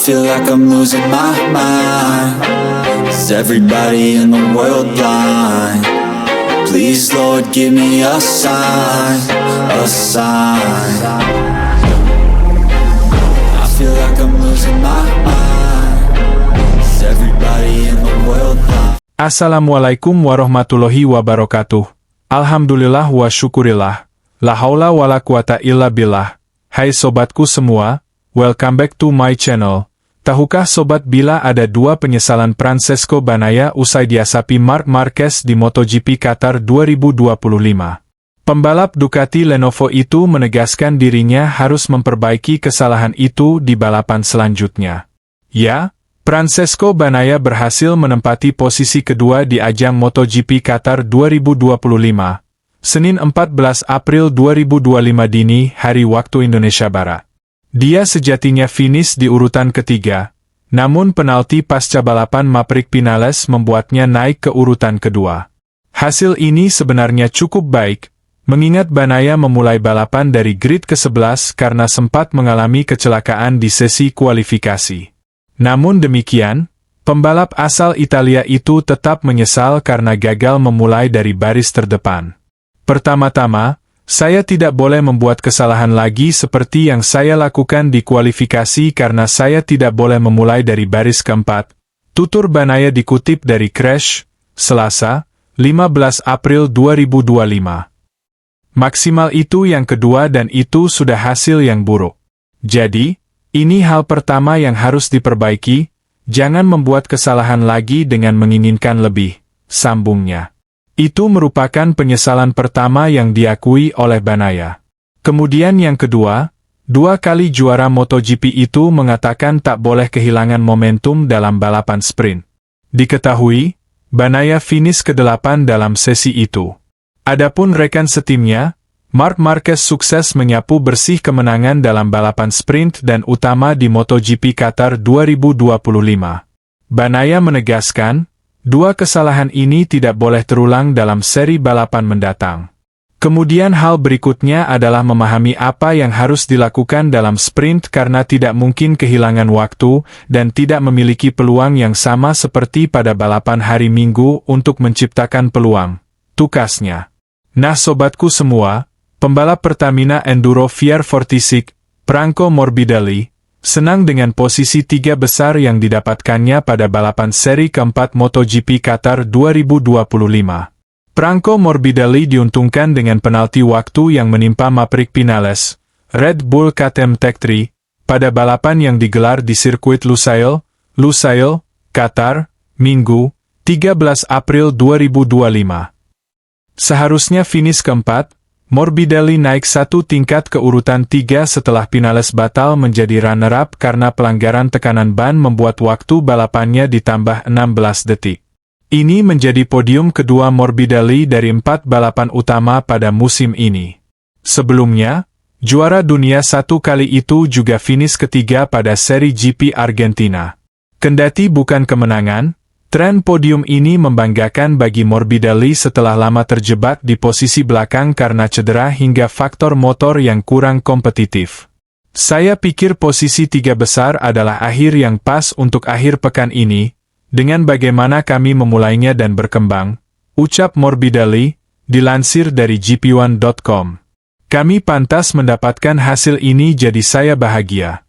feel like I'm losing my mind. Is everybody in the world blind? Please, Lord, give me a sign, a sign. I feel like I'm losing my mind. Is everybody in the world blind? Assalamualaikum warahmatullahi wabarakatuh. Alhamdulillah wa syukurillah. La haula wa la quwata illa billah. Hai sobatku semua, welcome back to my channel. Tahukah sobat bila ada dua penyesalan Francesco Bagnaia usai diasapi Marc Marquez di MotoGP Qatar 2025? Pembalap Ducati Lenovo itu menegaskan dirinya harus memperbaiki kesalahan itu di balapan selanjutnya. Ya, Francesco Bagnaia berhasil menempati posisi kedua di ajang MotoGP Qatar 2025. Senin 14 April 2025 dini hari waktu Indonesia Barat. Dia sejatinya finish di urutan ketiga, namun penalti pasca balapan Maverick Vinales membuatnya naik ke urutan kedua. Hasil ini sebenarnya cukup baik, mengingat Bagnaia memulai balapan dari grid ke-11 karena sempat mengalami kecelakaan di sesi kualifikasi. Namun demikian, pembalap asal Italia itu tetap menyesal karena gagal memulai dari baris terdepan. Pertama-tama, saya tidak boleh membuat kesalahan lagi seperti yang saya lakukan di kualifikasi karena saya tidak boleh memulai dari baris keempat, tutur Bagnaia dikutip dari Crash, Selasa, 15 April 2025. Maksimal itu yang kedua dan itu sudah hasil yang buruk. Jadi, ini hal pertama yang harus diperbaiki, jangan membuat kesalahan lagi dengan menginginkan lebih, sambungnya. Itu merupakan penyesalan pertama yang diakui oleh Bagnaia. Kemudian yang kedua, dua kali juara MotoGP itu mengatakan tak boleh kehilangan momentum dalam balapan sprint. Diketahui, Bagnaia finish ke-8 dalam sesi itu. Adapun rekan setimnya, Marc Marquez sukses menyapu bersih kemenangan dalam balapan sprint dan utama di MotoGP Qatar 2025. Bagnaia menegaskan, dua kesalahan ini tidak boleh terulang dalam seri balapan mendatang. Kemudian hal berikutnya adalah memahami apa yang harus dilakukan dalam sprint karena tidak mungkin kehilangan waktu dan tidak memiliki peluang yang sama seperti pada balapan hari Minggu untuk menciptakan peluang, tukasnya. Nah sobatku semua, pembalap Pertamina Enduro VR46, Franco Morbidelli, senang dengan posisi tiga besar yang didapatkannya pada balapan seri keempat MotoGP Qatar 2025. Franco Morbidelli diuntungkan dengan penalti waktu yang menimpa Maverick Vinales, Red Bull KTM Tech3, pada balapan yang digelar di sirkuit Lusail, Qatar, Minggu, 13 April 2025. Seharusnya finish keempat, Morbidelli naik satu tingkat ke urutan 3 setelah Vinales batal menjadi runner-up karena pelanggaran tekanan ban membuat waktu balapannya ditambah 16 detik. Ini menjadi podium kedua Morbidelli dari 4 balapan utama pada musim ini. Sebelumnya, juara dunia satu kali itu juga finish ketiga pada seri GP Argentina. Kendati bukan kemenangan, tren podium ini membanggakan bagi Morbidelli setelah lama terjebak di posisi belakang karena cedera hingga faktor motor yang kurang kompetitif. Saya pikir posisi tiga besar adalah akhir yang pas untuk akhir pekan ini, dengan bagaimana kami memulainya dan berkembang, ucap Morbidelli, dilansir dari gp1.com. Kami pantas mendapatkan hasil ini jadi saya bahagia.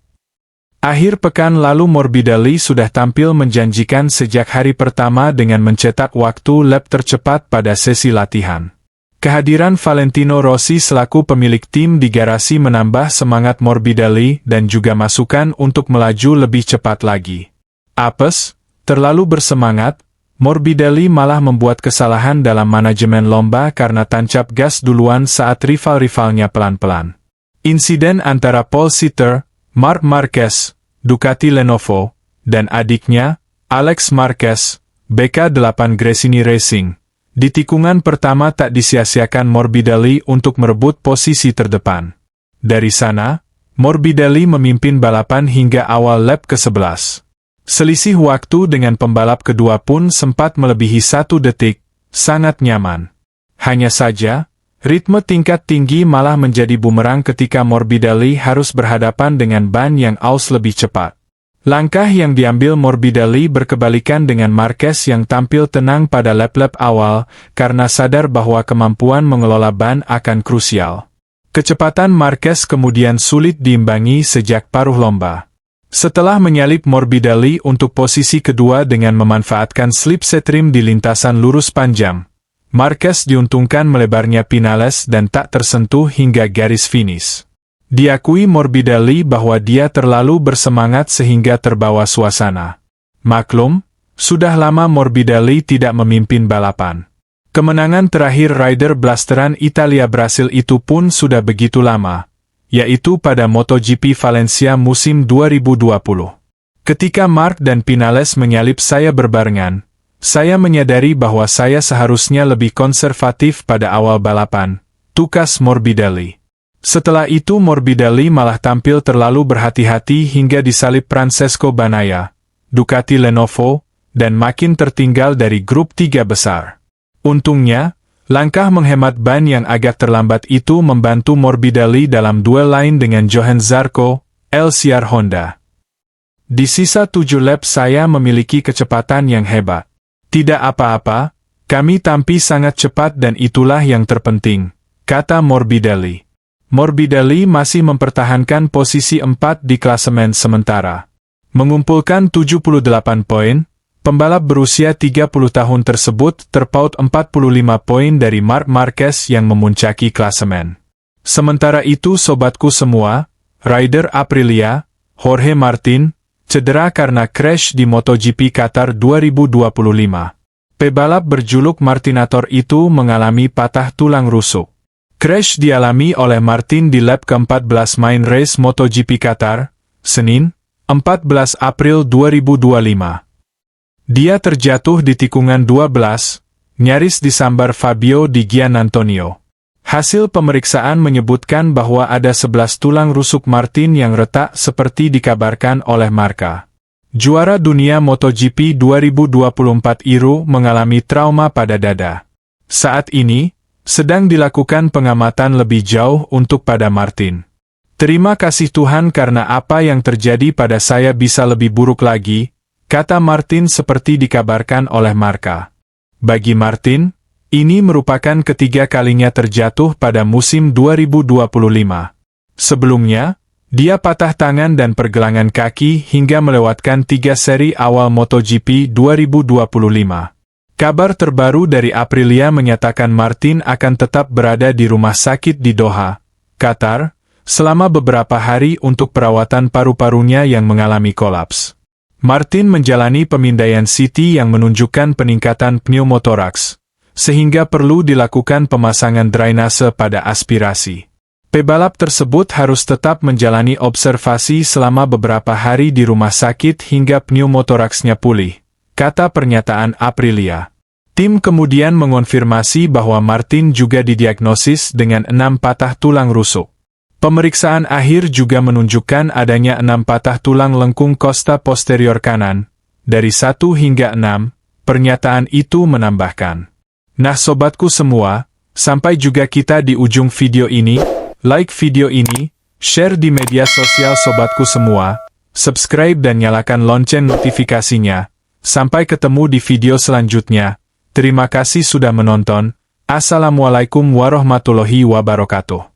Akhir pekan lalu Morbidelli sudah tampil menjanjikan sejak hari pertama dengan mencetak waktu lap tercepat pada sesi latihan. Kehadiran Valentino Rossi selaku pemilik tim di garasi menambah semangat Morbidelli dan juga masukan untuk melaju lebih cepat lagi. Apes, terlalu bersemangat, Morbidelli malah membuat kesalahan dalam manajemen lomba karena tancap gas duluan saat rival-rivalnya pelan-pelan. Insiden antara Paul Sitter, Marc Marquez, Ducati Lenovo, dan adiknya, Alex Marquez, BK8 Gresini Racing. Di tikungan pertama tak disia-siakan Morbidelli untuk merebut posisi terdepan. Dari sana, Morbidelli memimpin balapan hingga awal lap ke-11. Selisih waktu dengan pembalap kedua pun sempat melebihi 1 detik, sangat nyaman. Hanya saja, ritme tingkat tinggi malah menjadi bumerang ketika Morbidelli harus berhadapan dengan ban yang aus lebih cepat. Langkah yang diambil Morbidelli berkebalikan dengan Marquez yang tampil tenang pada lap-lap awal karena sadar bahwa kemampuan mengelola ban akan krusial. Kecepatan Marquez kemudian sulit diimbangi sejak paruh lomba. Setelah menyalip Morbidelli untuk posisi kedua dengan memanfaatkan slipstream di lintasan lurus panjang, Marquez diuntungkan melebarnya Vinales dan tak tersentuh hingga garis finish. Diakui Morbidelli bahwa dia terlalu bersemangat sehingga terbawa suasana. Maklum, sudah lama Morbidelli tidak memimpin balapan. Kemenangan terakhir rider blasteran Italia-Brasil itu pun sudah begitu lama, yaitu pada MotoGP Valencia musim 2020. Ketika Marc dan Vinales menyalip saya berbarengan, saya menyadari bahwa saya seharusnya lebih konservatif pada awal balapan, tukas Morbidelli. Setelah itu Morbidelli malah tampil terlalu berhati-hati hingga disalip Francesco Bagnaia, Ducati Lenovo, dan makin tertinggal dari grup 3 besar. Untungnya, langkah menghemat ban yang agak terlambat itu membantu Morbidelli dalam duel lain dengan Johann Zarco, LCR Honda. Di sisa 7 lap saya memiliki kecepatan yang hebat. Tidak apa-apa, kami tampil sangat cepat dan itulah yang terpenting, kata Morbidelli. Morbidelli masih mempertahankan posisi 4 di klasemen sementara. Mengumpulkan 78 poin, pembalap berusia 30 tahun tersebut terpaut 45 poin dari Marc Marquez yang memuncaki klasemen. Sementara itu sobatku semua, rider Aprilia, Jorge Martin, cedera karena crash di MotoGP Qatar 2025. Pebalap berjuluk Martinator itu mengalami patah tulang rusuk. Crash dialami oleh Martin di lap ke-14 main race MotoGP Qatar, Senin, 14 April 2025. Dia terjatuh di tikungan 12, nyaris disambar Fabio Di Giannantonio. Hasil pemeriksaan menyebutkan bahwa ada 11 tulang rusuk Martin yang retak seperti dikabarkan oleh Marca. Juara dunia MotoGP 2024 Iru mengalami trauma pada dada. Saat ini, sedang dilakukan pengamatan lebih jauh untuk pada Martin. Terima kasih Tuhan karena apa yang terjadi pada saya bisa lebih buruk lagi, kata Martin seperti dikabarkan oleh Marca. Bagi Martin, ini merupakan ketiga kalinya terjatuh pada musim 2025. Sebelumnya, dia patah tangan dan pergelangan kaki hingga melewatkan 3 seri awal MotoGP 2025. Kabar terbaru dari Aprilia menyatakan Martin akan tetap berada di rumah sakit di Doha, Qatar, selama beberapa hari untuk perawatan paru-parunya yang mengalami kolaps. Martin menjalani pemindaian CT yang menunjukkan peningkatan pneumotoraks, sehingga perlu dilakukan pemasangan drainase pada aspirasi. Pebalap tersebut harus tetap menjalani observasi selama beberapa hari di rumah sakit hingga pneumotoraksnya pulih, kata pernyataan Aprilia. Tim kemudian mengonfirmasi bahwa Martin juga didiagnosis dengan 6 patah tulang rusuk. Pemeriksaan akhir juga menunjukkan adanya 6 patah tulang lengkung kosta posterior kanan, dari 1 hingga 6, pernyataan itu menambahkan. Nah sobatku semua, sampai juga kita di ujung video ini, like video ini, share di media sosial sobatku semua, subscribe dan nyalakan lonceng notifikasinya. Sampai ketemu di video selanjutnya. Terima kasih sudah menonton. Assalamualaikum warahmatullahi wabarakatuh.